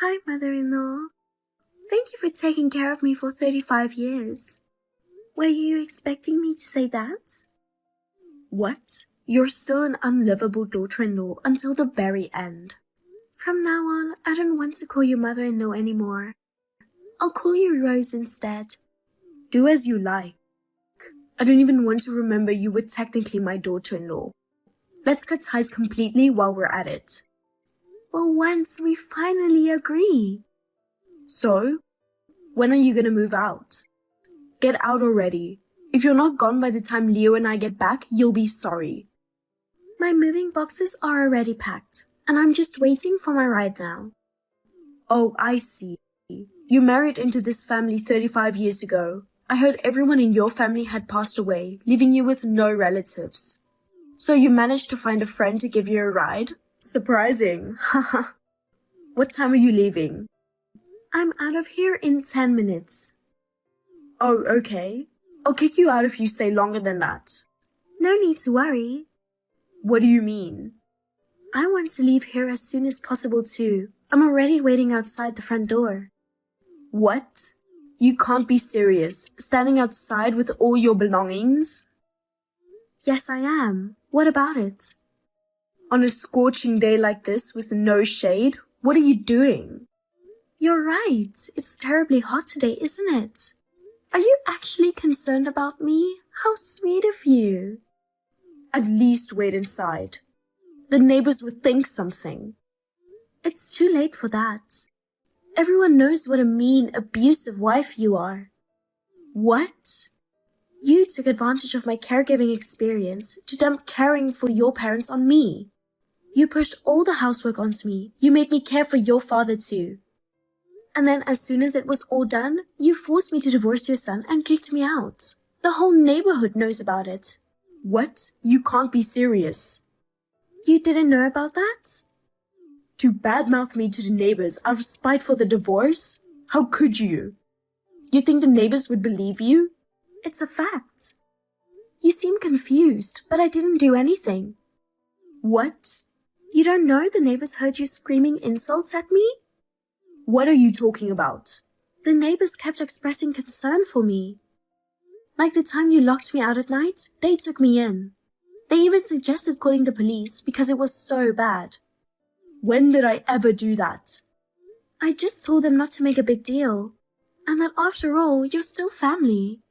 Hi, mother-in-law. Thank you for taking care of me for 35 years. Were you expecting me to say that? What? You're still an unlivable daughter-in-law until the very end. From now on, I don't want to call you mother-in-law anymore. I'll call you Rose instead. Do as you like. I don't even want to remember you were technically my daughter-in-law. Let's cut ties completely while we're at it. For once, we finally agree. So, when are you gonna move out? Get out already. If you're not gone by the time Leo and I get back, you'll be sorry. My moving boxes are already packed, and I'm just waiting for my ride now. Oh, I see. You married into this family 35 years ago. I heard everyone in your family had passed away, leaving you with no relatives. So you managed to find a friend to give you a ride? Surprising. Haha. What time are you leaving? I'm out of here in 10 minutes. Oh, okay. I'll kick you out if you stay longer than that. No need to worry. What do you mean? I want to leave here as soon as possible too. I'm already waiting outside the front door. What? You can't be serious, standing outside with all your belongings? Yes, I am. What about it? On a scorching day like this with no shade, what are you doing? You're right. It's terribly hot today, isn't it? Are you actually concerned about me? How sweet of you. At least wait inside. The neighbors would think something. It's too late for that. Everyone knows what a mean, abusive wife you are. What? You took advantage of my caregiving experience to dump caring for your parents on me. You pushed all the housework onto me. You made me care for your father too. And then as soon as it was all done, you forced me to divorce your son and kicked me out. The whole neighborhood knows about it. What? You can't be serious. You didn't know about that? To badmouth me to the neighbors out of spite for the divorce? How could you? You think the neighbors would believe you? It's a fact. You seem confused, but I didn't do anything. What? You don't know the neighbors heard you screaming insults at me? What are you talking about? The neighbors kept expressing concern for me. Like the time you locked me out at night, they took me in. They even suggested calling the police because it was so bad. When did I ever do that? I just told them not to make a big deal, and that after all, you're still family.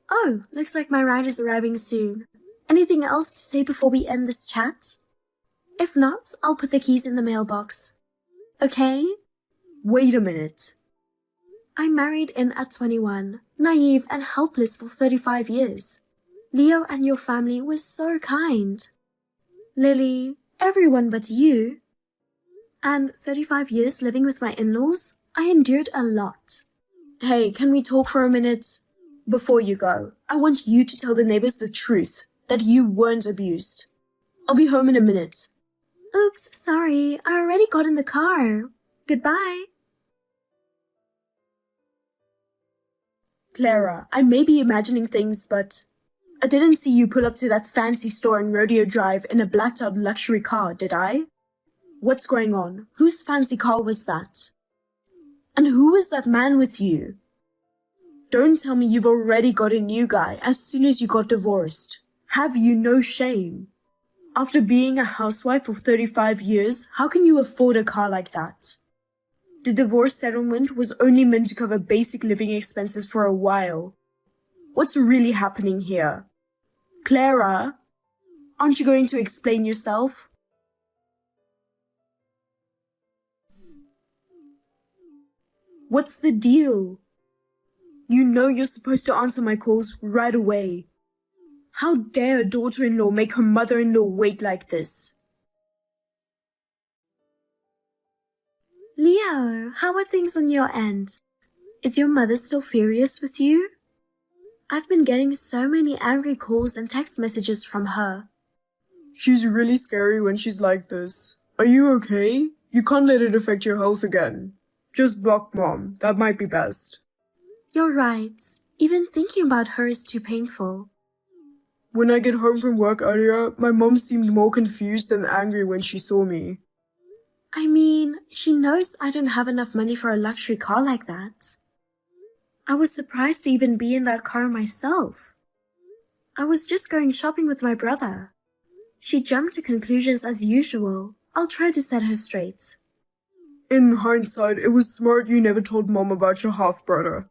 Oh, looks like my ride is arriving soon. Anything else to say before we end this chat? If not, I'll put the keys in the mailbox. Okay? Wait a minute. I married in at 21, naive and helpless for 35 years. Leo and your family were so kind. Lily, everyone but you. And 35 years living with my in-laws, I endured a lot. Hey, can we talk for a minute? Before you go, I want you to tell the neighbors the truth, that you weren't abused. I'll be home in a minute. Oops, sorry, I already got in the car. Goodbye. Clara, I may be imagining things, but I didn't see you pull up to that fancy store in Rodeo Drive in a blacked-out luxury car, did I? What's going on? Whose fancy car was that? And who was that man with you? Don't tell me you've already got a new guy as soon as you got divorced. Have you no shame? After being a housewife for 35 years, how can you afford a car like that? The divorce settlement was only meant to cover basic living expenses for a while. What's really happening here? Clara, aren't you going to explain yourself? What's the deal? You know you're supposed to answer my calls right away. How dare a daughter-in-law make her mother-in-law wait like this? Leo, how are things on your end? Is your mother still furious with you? I've been getting so many angry calls and text messages from her. She's really scary when she's like this. Are you okay? You can't let it affect your health again. Just block Mom. That might be best. You're right. Even thinking about her is too painful. When I get home from work earlier, my mom seemed more confused than angry when she saw me. I mean, she knows I don't have enough money for a luxury car like that. I was surprised to even be in that car myself. I was just going shopping with my brother. She jumped to conclusions as usual. I'll try to set her straight. In hindsight, it was smart you never told Mom about your half-brother.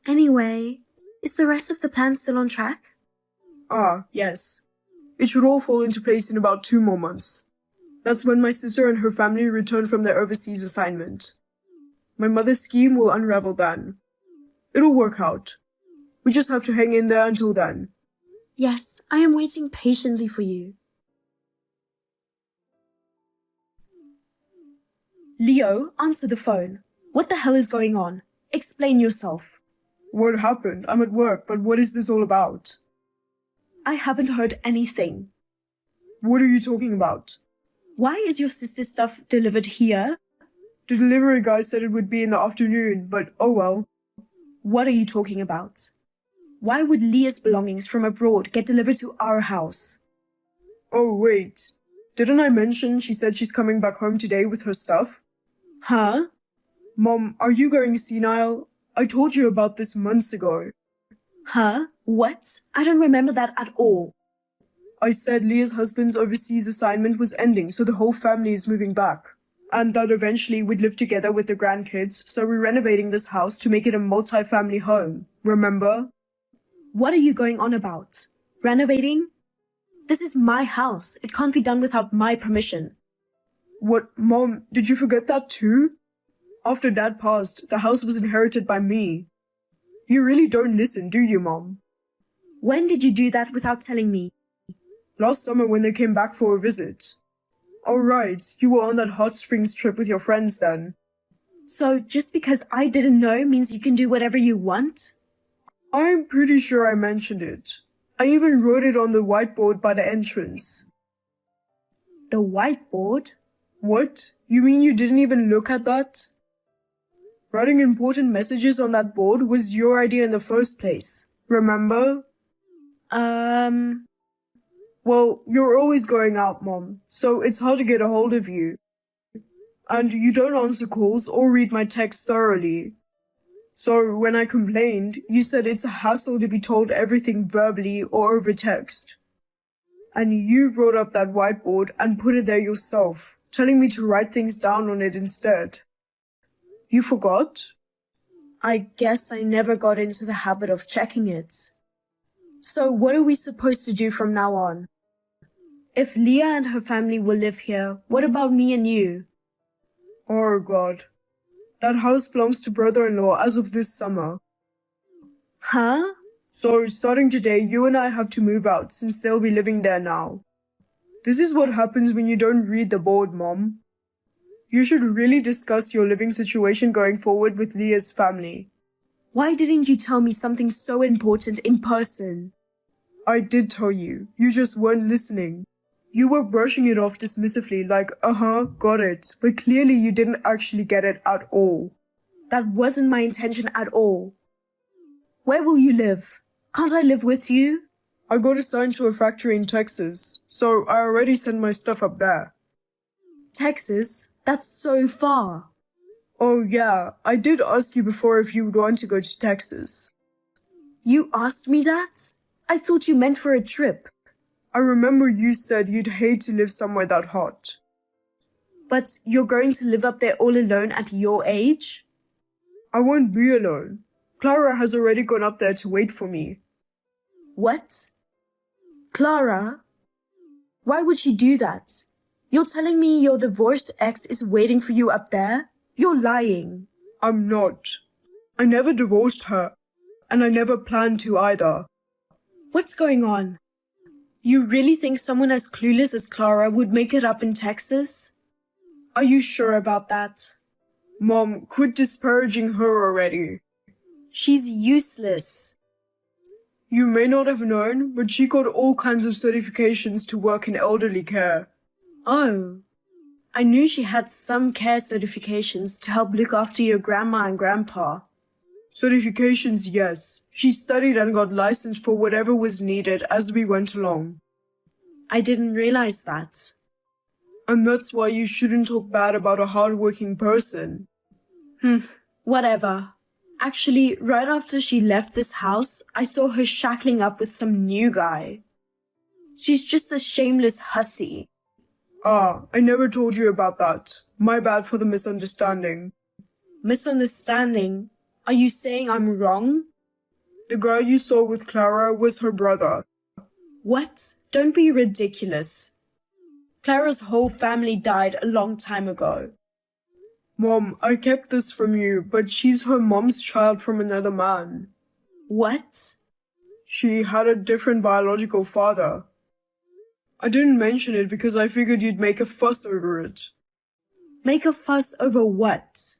Anyway, is the rest of the plan still on track? Ah, yes. It should all fall into place in about 2 more months. That's when my sister and her family return from their overseas assignment. My mother's scheme will unravel then. It'll work out. We just have to hang in there until then. Yes, I am waiting patiently for you. Leo, answer the phone. What the hell is going on? Explain yourself. What happened? I'm at work, but what is this all about? I haven't heard anything. What are you talking about? Why is your sister's stuff delivered here? The delivery guy said it would be in the afternoon, but oh well. What are you talking about? Why would Leah's belongings from abroad get delivered to our house? Oh, wait. Didn't I mention she said she's coming back home today with her stuff? Huh? Mom, are you going senile? I told you about this months ago. Huh? What? I don't remember that at all. I said Leah's husband's overseas assignment was ending, so the whole family is moving back. And that eventually we'd live together with the grandkids, so we're renovating this house to make it a multi-family home. Remember? What are you going on about? Renovating? This is my house. It can't be done without my permission. What, Mom, did you forget that too? After Dad passed, the house was inherited by me. You really don't listen, do you, Mom? When did you do that without telling me? Last summer when they came back for a visit. Oh right, you were on that hot springs trip with your friends then. So just because I didn't know means you can do whatever you want? I'm pretty sure I mentioned it. I even wrote it on the whiteboard by the entrance. The whiteboard? What? You mean you didn't even look at that? Writing important messages on that board was your idea in the first place. Remember? Well, you're always going out, Mom, so it's hard to get a hold of you. And you don't answer calls or read my texts thoroughly. So when I complained, you said it's a hassle to be told everything verbally or over text. And you wrote up that whiteboard and put it there yourself, telling me to write things down on it instead. You forgot? I guess I never got into the habit of checking it. So what are we supposed to do from now on? If Leah and her family will live here, what about me and you? Oh God. That house belongs to brother-in-law as of this summer. Huh? So starting today, you and I have to move out since they'll be living there now. This is what happens when you don't read the board, Mom. You should really discuss your living situation going forward with Leah's family. Why didn't you tell me something so important in person? I did tell you. You just weren't listening. You were brushing it off dismissively like, got it. But clearly you didn't actually get it at all. That wasn't my intention at all. Where will you live? Can't I live with you? I got assigned to a factory in Texas, so I already sent my stuff up there. Texas? That's so far. Oh yeah, I did ask you before if you would want to go to Texas. You asked me that? I thought you meant for a trip. I remember you said you'd hate to live somewhere that hot. But you're going to live up there all alone at your age? I won't be alone. Clara has already gone up there to wait for me. What? Clara? Why would she do that? You're telling me your divorced ex is waiting for you up there? You're lying. I'm not. I never divorced her, and I never planned to either. What's going on? You really think someone as clueless as Clara would make it up in Texas? Are you sure about that? Mom, quit disparaging her already. She's useless. You may not have known, but she got all kinds of certifications to work in elderly care. Oh. I knew she had some care certifications to help look after your grandma and grandpa. Certifications, yes. She studied and got licensed for whatever was needed as we went along. I didn't realize that. And that's why you shouldn't talk bad about a hardworking person. Whatever. Actually, right after she left this house, I saw her shackling up with some new guy. She's just a shameless hussy. Ah, I never told you about that. My bad for the misunderstanding. Misunderstanding? Are you saying I'm wrong? The guy you saw with Clara was her brother. What? Don't be ridiculous. Clara's whole family died a long time ago. Mom, I kept this from you, but she's her mom's child from another man. What? She had a different biological father. I didn't mention it because I figured you'd make a fuss over it. Make a fuss over what?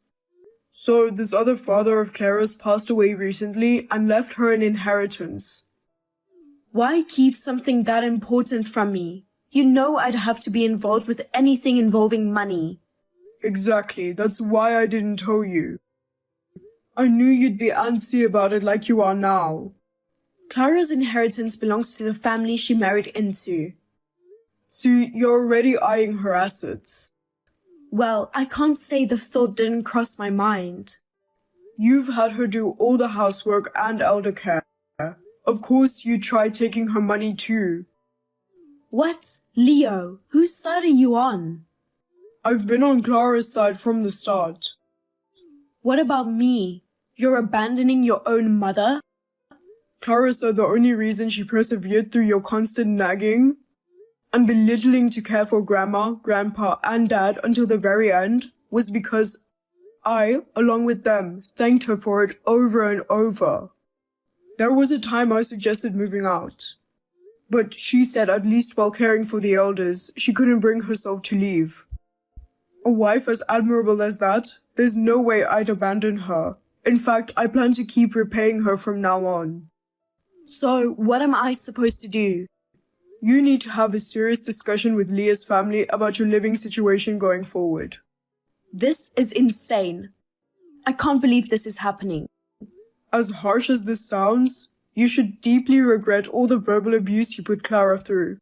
So, this other father of Clara's passed away recently and left her an inheritance. Why keep something that important from me? You know I'd have to be involved with anything involving money. Exactly, that's why I didn't tell you. I knew you'd be antsy about it like you are now. Clara's inheritance belongs to the family she married into. See, you're already eyeing her assets. Well, I can't say the thought didn't cross my mind. You've had her do all the housework and elder care. Of course, you tried taking her money too. What? Leo, whose side are you on? I've been on Clara's side from the start. What about me? You're abandoning your own mother? Clara said the only reason she persevered through your constant nagging and belittling to care for Grandma, Grandpa, and Dad until the very end was because I, along with them, thanked her for it over and over. There was a time I suggested moving out. But she said at least while caring for the elders, she couldn't bring herself to leave. A wife as admirable as that, there's no way I'd abandon her. In fact, I plan to keep repaying her from now on. So, what am I supposed to do? You need to have a serious discussion with Leah's family about your living situation going forward. This is insane. I can't believe this is happening. As harsh as this sounds, you should deeply regret all the verbal abuse you put Clara through.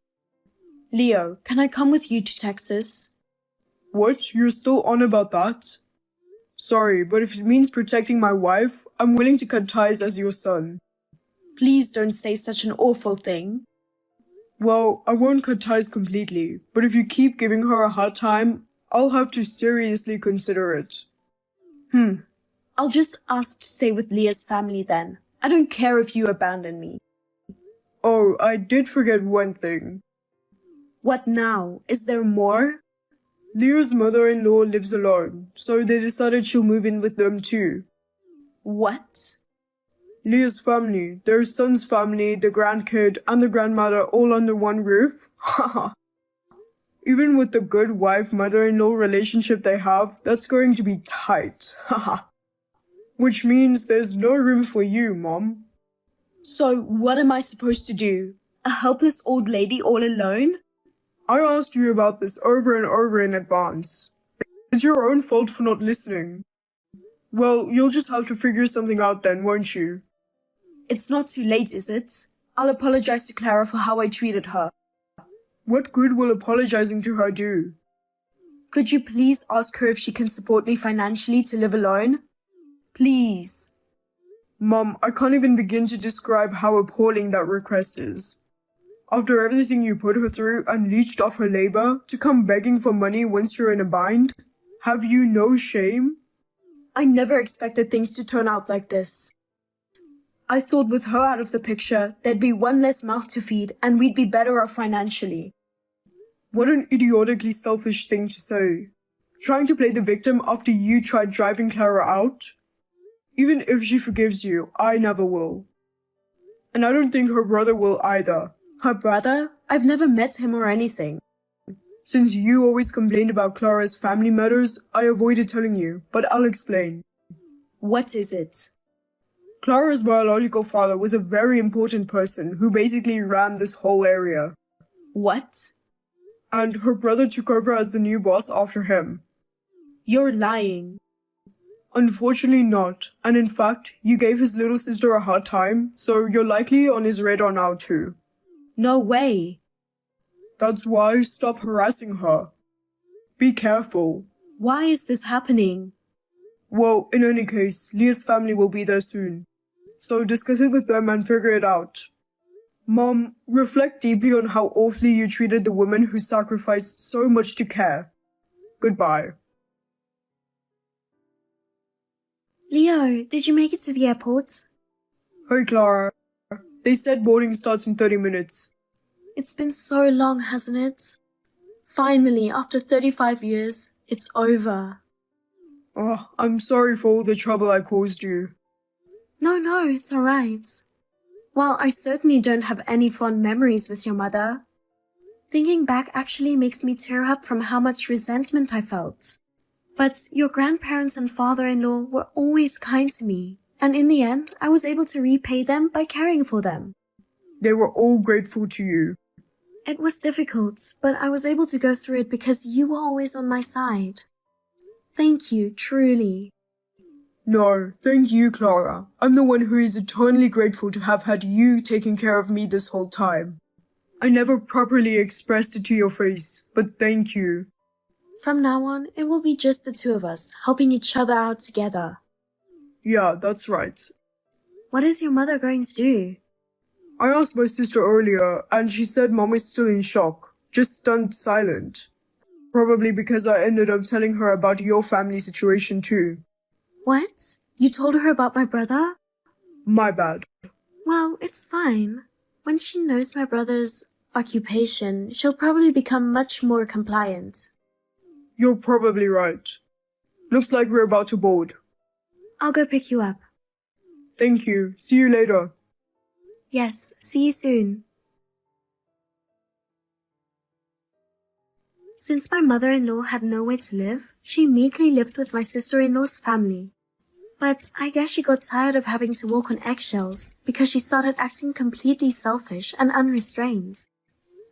Leo, can I come with you to Texas? What? You're still on about that? Sorry, but if it means protecting my wife, I'm willing to cut ties as your son. Please don't say such an awful thing. Well, I won't cut ties completely, but if you keep giving her a hard time, I'll have to seriously consider it. I'll just ask to stay with Leah's family then. I don't care if you abandon me. Oh, I did forget one thing. What now? Is there more? Leah's mother-in-law lives alone, so they decided she'll move in with them too. What? Leah's family, their son's family, the grandkid, and the grandmother all under one roof? Haha. Even with the good wife-mother-in-law relationship they have, that's going to be tight. Haha. Which means there's no room for you, Mom. So what am I supposed to do? A helpless old lady all alone? I asked you about this over and over in advance. It's your own fault for not listening. Well, you'll just have to figure something out then, won't you? It's not too late, is it? I'll apologize to Clara for how I treated her. What good will apologizing to her do? Could you please ask her if she can support me financially to live alone? Please. Mom, I can't even begin to describe how appalling that request is. After everything you put her through and leached off her labor to come begging for money once you're in a bind, have you no shame? I never expected things to turn out like this. I thought with her out of the picture, there'd be one less mouth to feed and we'd be better off financially. What an idiotically selfish thing to say. Trying to play the victim after you tried driving Clara out? Even if she forgives you, I never will. And I don't think her brother will either. Her brother? I've never met him or anything. Since you always complained about Clara's family matters, I avoided telling you, but I'll explain. What is it? Clara's biological father was a very important person who basically ran this whole area. What? And her brother took over as the new boss after him. You're lying. Unfortunately not, and in fact, you gave his little sister a hard time, so you're likely on his radar now too. No way. That's why stop harassing her. Be careful. Why is this happening? Well, in any case, Leah's family will be there soon. So discuss it with them and figure it out. Mom, reflect deeply on how awfully you treated the woman who sacrificed so much to care. Goodbye. Leo, did you make it to the airport? Hey, Clara. They said boarding starts in 30 minutes. It's been so long, hasn't it? Finally, after 35 years, it's over. Oh, I'm sorry for all the trouble I caused you. No, it's alright. Well, I certainly don't have any fond memories with your mother. Thinking back actually makes me tear up from how much resentment I felt. But your grandparents and father-in-law were always kind to me, and in the end, I was able to repay them by caring for them. They were all grateful to you. It was difficult, but I was able to go through it because you were always on my side. Thank you, truly. No, thank you, Clara. I'm the one who is eternally grateful to have had you taking care of me this whole time. I never properly expressed it to your face, but thank you. From now on, it will be just the two of us, helping each other out together. Yeah, that's right. What is your mother going to do? I asked my sister earlier, and she said Mom is still in shock, just stunned silent. Probably because I ended up telling her about your family situation too. What? You told her about my brother? My bad. Well, it's fine. When she knows my brother's occupation, she'll probably become much more compliant. You're probably right. Looks like we're about to board. I'll go pick you up. Thank you. See you later. Yes, see you soon. Since my mother-in-law had nowhere to live, she immediately lived with my sister-in-law's family. But I guess she got tired of having to walk on eggshells because she started acting completely selfish and unrestrained.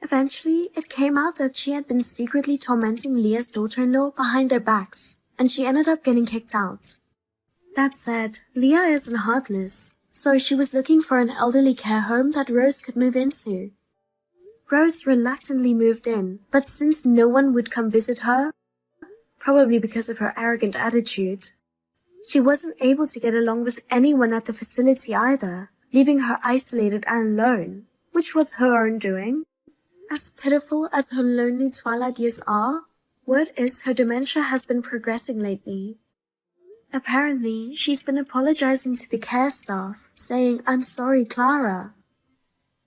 Eventually, it came out that she had been secretly tormenting Leah's daughter-in-law behind their backs, and she ended up getting kicked out. That said, Leah isn't heartless, so she was looking for an elderly care home that Rose could move into. Rose reluctantly moved in, but since no one would come visit her, probably because of her arrogant attitude, she wasn't able to get along with anyone at the facility either, leaving her isolated and alone, which was her own doing. As pitiful as her lonely twilight years are, word is her dementia has been progressing lately. Apparently, she's been apologizing to the care staff, saying, "I'm sorry, Clara,"